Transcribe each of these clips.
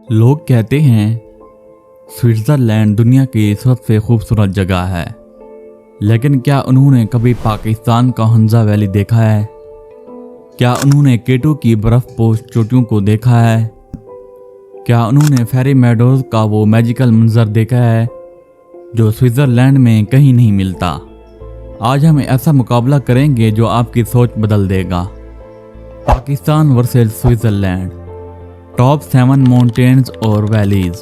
लोग कहते हैं स्विट्ज़रलैंड दुनिया की सबसे खूबसूरत जगह है, लेकिन क्या उन्होंने कभी पाकिस्तान का हंजा वैली देखा है? क्या उन्होंने केटू की बर्फ़पोश चोटियों को देखा है? क्या उन्होंने फेरी मेडोज़ का वो मैजिकल मंजर देखा है जो स्विट्ज़रलैंड में कहीं नहीं मिलता? आज हम ऐसा मुकाबला करेंगे जो आपकी सोच बदल देगा। Pakistan versus Switzerland, top 7 mountains और वैलीज,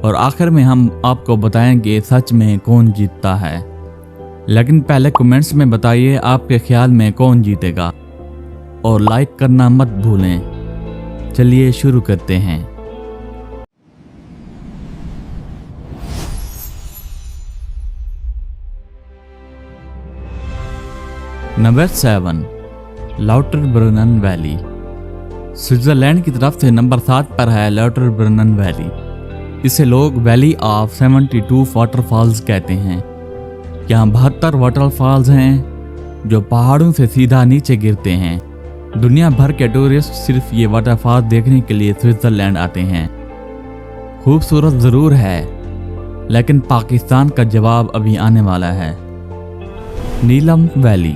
और आखिर में हम आपको बताएंगे सच में कौन जीतता है। लेकिन पहले कमेंट्स में बताइए आपके ख्याल में कौन जीतेगा, और लाइक करना मत भूलें। चलिए शुरू करते हैं। Number 7, लाउटरब्रुनन valley. स्विट्ज़रलैंड की तरफ से नंबर 7 पर है लाउटरब्रुनन वैली। इसे लोग वैली ऑफ 72 वाटरफॉल्स कहते हैं। यहाँ 72 वाटरफॉल्स हैं जो पहाड़ों से सीधा नीचे गिरते हैं। दुनिया भर के टूरिस्ट सिर्फ ये वाटरफॉल्स देखने के लिए स्विट्ज़रलैंड आते हैं। खूबसूरत ज़रूर है, लेकिन पाकिस्तान का जवाब अभी आने वाला है। नीलम वैली।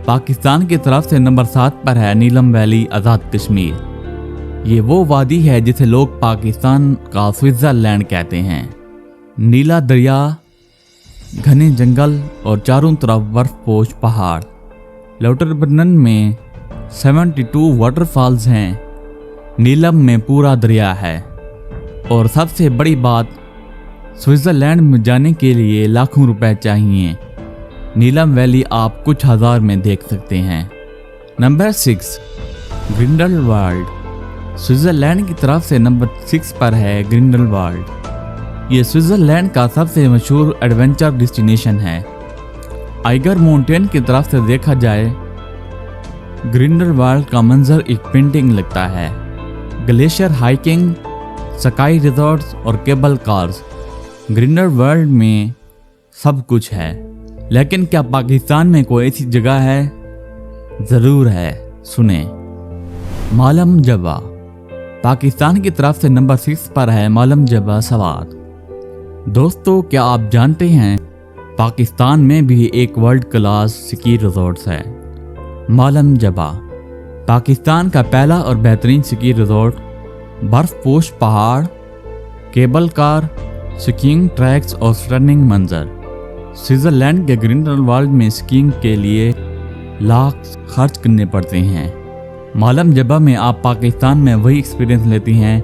पाकिस्तान की तरफ से नंबर 7 पर है नीलम वैली, आज़ाद कश्मीर। ये वो वादी है जिसे लोग पाकिस्तान का स्विट्ज़रलैंड कहते हैं। नीला दरिया, घने जंगल और चारों तरफ बर्फपोश पहाड़। लाउटरब्रुनन में 72 वाटरफॉल्स हैं। नीलम में पूरा दरिया है। और सबसे बड़ी बात, स्विट्ज़रलैंड में जाने के लिए लाखों रुपए चाहिए। नीलम वैली आप कुछ हज़ार में देख सकते हैं। Number 6, Grindelwald. स्विट्ज़रलैंड की तरफ से नंबर 6 पर है ग्रिंडलवाल्ड। ये स्विट्ज़रलैंड का सबसे मशहूर एडवेंचर डेस्टिनेशन है। आइगर माउंटेन की तरफ से देखा जाए, ग्रिंडलवाल्ड का मंजर एक पेंटिंग लगता है। ग्लेशियर हाइकिंग, स्काई रिजॉर्ट्स और केबल कार्स, ग्रिंडलवाल्ड में सब कुछ है। लेकिन क्या पाकिस्तान में कोई ऐसी जगह है? ज़रूर है, सुने। मालम जबा। पाकिस्तान की तरफ से नंबर 6 पर है मालम जबा सवात। दोस्तों, क्या आप जानते हैं पाकिस्तान में भी एक वर्ल्ड क्लास स्की रिजॉर्ट्स है? मालम जबा पाकिस्तान का पहला और बेहतरीन स्की रिजॉर्ट। बर्फपोश पहाड़, केबल कार, स्कीइंग ट्रैक्स और स्टनिंग मंजर। स्विट्ज़रलैंड के ग्रिंडलवाल्ड में स्कीइंग के लिए लाख खर्च करने पड़ते हैं। मालम जबा में आप पाकिस्तान में वही एक्सपीरियंस लेती हैं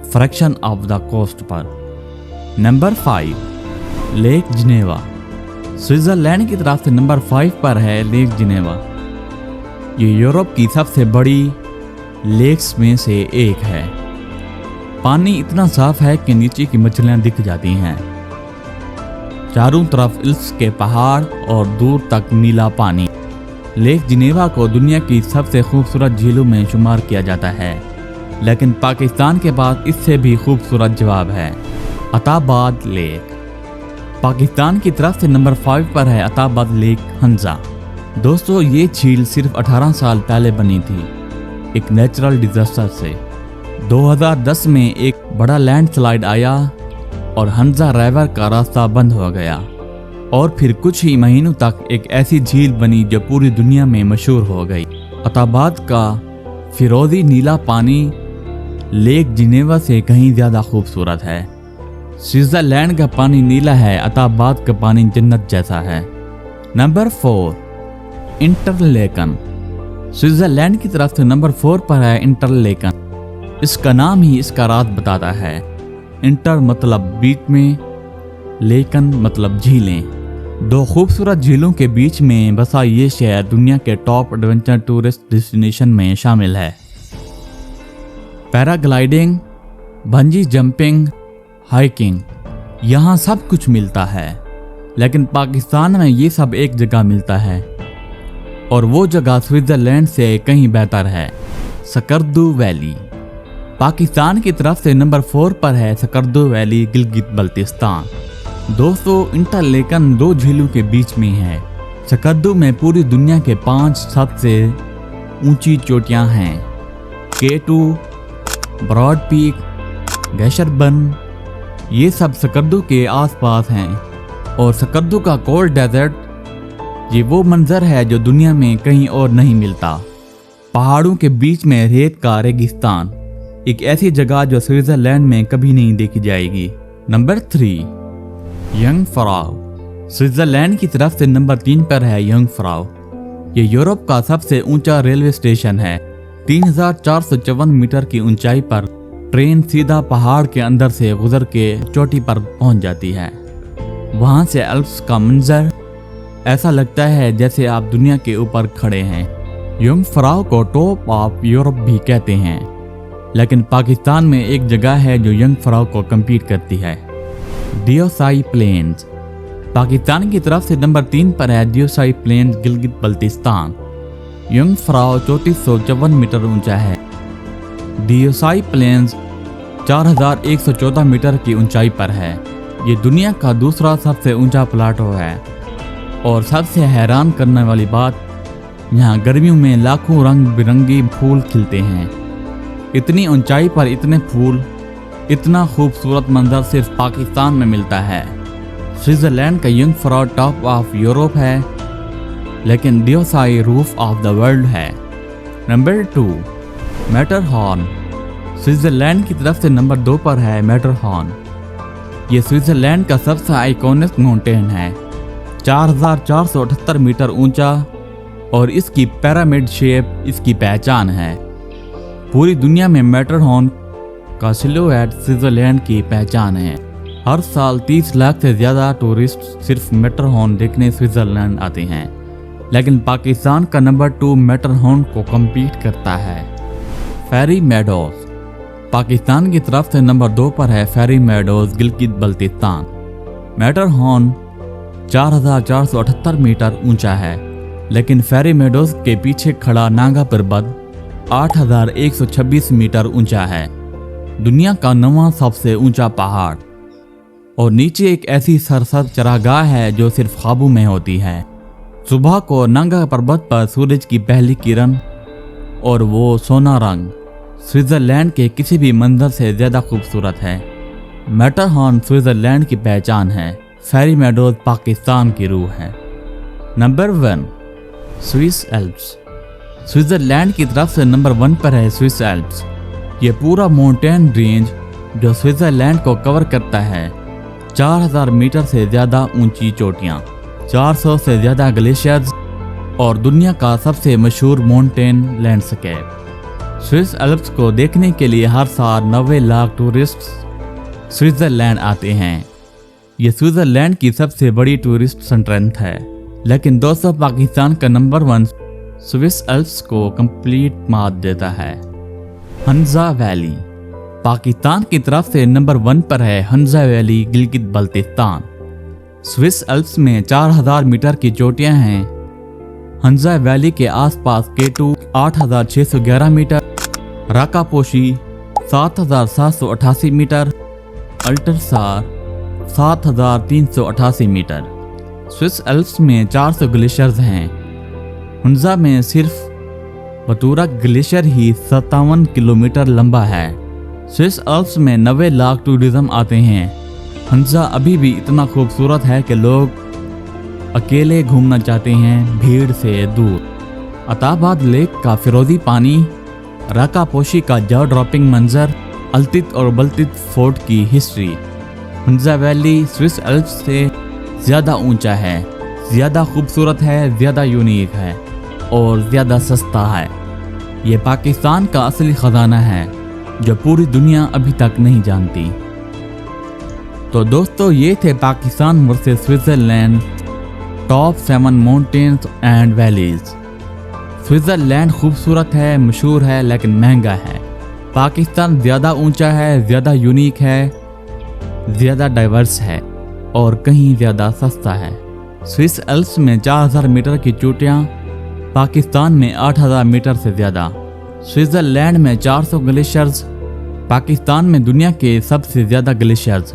fraction of the cost per. Number 5, lake Geneva. Switzerland की तरफ से नंबर 5 पर है लेक जिनेवा। ये यूरोप की सबसे बड़ी लेक्स में से एक है। पानी इतना साफ है कि नीचे की मछलियाँ दिख जाती हैं। चारों तरफ इल्स के पहाड़ और दूर तक नीला पानी। लेक जिनेवा को दुनिया की सबसे खूबसूरत झीलों में शुमार किया जाता है, लेकिन पाकिस्तान के पास इससे भी खूबसूरत जवाब है, अताबाद लेक। पाकिस्तान की तरफ से नंबर 5 पर है अताबाद लेक हंजा। दोस्तों, ये झील सिर्फ 18 साल पहले बनी थी एक नेचुरल डिजास्टर से। 2010 में एक बड़ा लैंडस्लाइड आया और हंजा रिवर का रास्ता बंद हो गया, और फिर कुछ ही महीनों तक एक ऐसी झील बनी जो पूरी दुनिया में मशहूर हो गई। अताबाद का फिरोजी नीला पानी लेक जिनेवा से कहीं ज़्यादा खूबसूरत है। स्विट्ज़रलैंड का पानी नीला है, अताबाद का पानी जन्नत जैसा है। Number 4, Interlaken. स्विट्ज़रलैंड की तरफ से नंबर 4 पर है इंटरलेकन। इसका नाम ही इसका राज बताता है। इंटर मतलब बीच में, लेकन मतलब झीलें। 2 खूबसूरत झीलों के बीच में बसा ये शहर दुनिया के टॉप एडवेंचर टूरिस्ट डेस्टिनेशन में शामिल है। पैराग्लाइडिंग, बंजी जंपिंग, हाइकिंग, यहाँ सब कुछ मिलता है। लेकिन पाकिस्तान में ये सब एक जगह मिलता है, और वो जगह स्विट्ज़रलैंड से कहीं बेहतर है, स्कर्दू वैली। पाकिस्तान की तरफ से नंबर 4 पर है स्कर्दू वैली, गिलगित बल्तिस्तान। दोस्तों, इंटरलेकन 2 झीलों के बीच में है। स्कर्दू में पूरी दुनिया के 5 सबसे ऊंची चोटियां हैं, K2, ब्रॉड पीक, गैशरबन, ये सब सकर्दू के आसपास हैं। और सकर्दू का कोल्ड डेजर्ट, ये वो मंजर है जो दुनिया में कहीं और नहीं मिलता। पहाड़ों के बीच में रेत का रेगिस्तान, एक ऐसी जगह जो स्विट्जरलैंड में कभी नहीं देखी जाएगी। नंबर 3, यंगफ्राउ। स्विट्जरलैंड की तरफ से नंबर 3 पर है यंगफ्राउ। ये यूरोप का सबसे ऊंचा रेलवे स्टेशन है। 3454 मीटर की ऊंचाई पर ट्रेन सीधा पहाड़ के अंदर से गुजर के चोटी पर पहुंच जाती है। वहां से अल्प्स का मंजर ऐसा लगता है जैसे आप दुनिया के ऊपर खड़े हैं। यंगफ्राउ को टॉप ऑफ यूरोप भी कहते हैं, लेकिन पाकिस्तान में एक जगह है जो यंगफ्राउ को कम्पीट करती है, डियोसाई प्लेन्स। पाकिस्तान की तरफ से नंबर 3 पर है डियोसाई प्लेन्स, गिलगित बल्तिस्तान। यंगफ्राउ 3454 मीटर ऊंचा है। डियोसाई प्लेन्स 4114 मीटर की ऊंचाई पर है। ये दुनिया का दूसरा सबसे ऊंचा प्लाटो है। और सबसे हैरान करने वाली बात, यहाँ गर्मियों में लाखों रंग बिरंगी फूल खिलते हैं। इतनी ऊंचाई पर इतने फूल, इतना खूबसूरत मंजर सिर्फ पाकिस्तान में मिलता है। स्विट्जरलैंड का यंगफ्राउ टॉप ऑफ यूरोप है, लेकिन डियोसाई रूफ ऑफ द वर्ल्ड है। Number 2, Matterhorn. स्विट्जरलैंड की तरफ से नंबर 2 पर है मैटरहॉर्न। ये स्विट्जरलैंड का सबसे आइकॉनिक माउंटेन है, 4478 मीटर ऊंचा, और इसकी पिरामिड शेप इसकी पहचान है। पूरी दुनिया में मैटरहॉर्न का सिलुएट स्विट्जरलैंड की पहचान है। हर साल 30 लाख से ज़्यादा टूरिस्ट सिर्फ मैटरहॉर्न देखने स्विट्जरलैंड आते हैं, लेकिन पाकिस्तान का नंबर 2 मैटरहॉर्न को कम्पीट करता है। Fairy meadows. पाकिस्तान की तरफ से नंबर 2 पर है fairy meadows, Gilgit Baltistan. Matterhorn 4478 metre ऊंचा है, लेकिन फेरी मेडोज के पीछे खड़ा नागा पर्वत 8126 मीटर ऊंचा है, दुनिया का 9वां सबसे ऊंचा पहाड़। और नीचे एक ऐसी सरसर चरागाह है जो सिर्फ ख्वाबों में होती है। सुबह को नागा पर्वत पर सूरज की पहली किरण और वो सोना रंग स्विट्जरलैंड के किसी भी मंजर से ज़्यादा खूबसूरत है। मैटरहॉर्न स्विट्जरलैंड की पहचान है, फेरी मेडोज पाकिस्तान की रूह है। Number 1, Swiss Alps. स्विट्जरलैंड की तरफ से नंबर 1 पर है स्विस एल्प्स। ये पूरा माउंटेन रेंज जो स्विट्जरलैंड को कवर करता है, 4000 मीटर से ज़्यादा ऊंची चोटियाँ, 400 से ज़्यादा ग्लेशियर्स और दुनिया का सबसे मशहूर माउंटेन लैंडस्केप। स्विस एल्प्स को देखने के लिए हर साल 90 लाख टूरिस्ट स्विट्जरलैंड आते हैं। ये स्विट्जरलैंड की सबसे बड़ी टूरिस्ट स्ट्रेंथ है, लेकिन दोस्तों पाकिस्तान का नंबर 1 स्विस एल्प्स को कंप्लीट मात देता है। हंजा वैली। पाकिस्तान की तरफ से नंबर 1 पर है Hunza valley, Gilgit Baltistan. Swiss Alps में 4000 मीटर की चोटियां हैं। हंजा वैली के आसपास K two 8611 metre, Rakaposhi 7788 metre, Ultarsar 7388 metre. Swiss Alps में 400 ग्लेशियर्स हैं। हंजा में सिर्फ बतूरा ग्लेशियर ही 57 किलोमीटर लंबा है। स्विस एल्प्स में 90 लाख टूरिज्म आते हैं। हंजा अभी भी इतना खूबसूरत है कि लोग अकेले घूमना चाहते हैं, भीड़ से दूर। अताबाद लेक का फिरोजी पानी, राकापोशी का जाव ड्रॉपिंग मंजर, अल्तित और बल्तित फोर्ट की हिस्ट्री। हंजा वैली स्विस एल्प्स से ज़्यादा ऊंचा है, ज़्यादा खूबसूरत है, ज़्यादा यूनिक है और ज़्यादा सस्ता है। ये पाकिस्तान का असली ख़जाना है जो पूरी दुनिया अभी तक नहीं जानती। तो दोस्तों ये थे Pakistan versus Switzerland top 7 mountains and valleys. Switzerland खूबसूरत है, मशहूर है, लेकिन महंगा है। पाकिस्तान ज़्यादा ऊंचा है, ज़्यादा यूनिक है, ज़्यादा डाइवर्स है और कहीं ज़्यादा सस्ता है। स्विस एल्प्स में 4000 मीटर की चोटियाँ, पाकिस्तान में 8000 मीटर से ज़्यादा। स्विट्ज़रलैंड में 400 ग्लेशियर्स, पाकिस्तान में दुनिया के सबसे ज़्यादा ग्लेशियर्स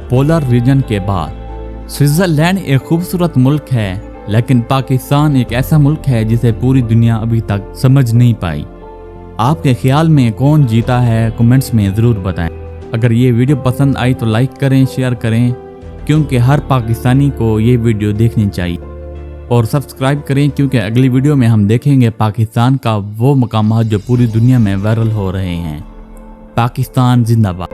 पोलर रीजन के बाद। स्विट्ज़रलैंड एक खूबसूरत मुल्क है, लेकिन पाकिस्तान एक ऐसा मुल्क है जिसे पूरी दुनिया अभी तक समझ नहीं पाई। आपके ख्याल में कौन जीता है, कमेंट्स में ज़रूर बताएं। अगर ये वीडियो पसंद आई तो लाइक करें, शेयर करें, क्योंकि हर पाकिस्तानी को ये वीडियो देखनी चाहिए। और सब्सक्राइब करें, क्योंकि अगली वीडियो में हम देखेंगे पाकिस्तान का वो मकामात जो पूरी दुनिया में वायरल हो रहे हैं। पाकिस्तान जिंदाबाद।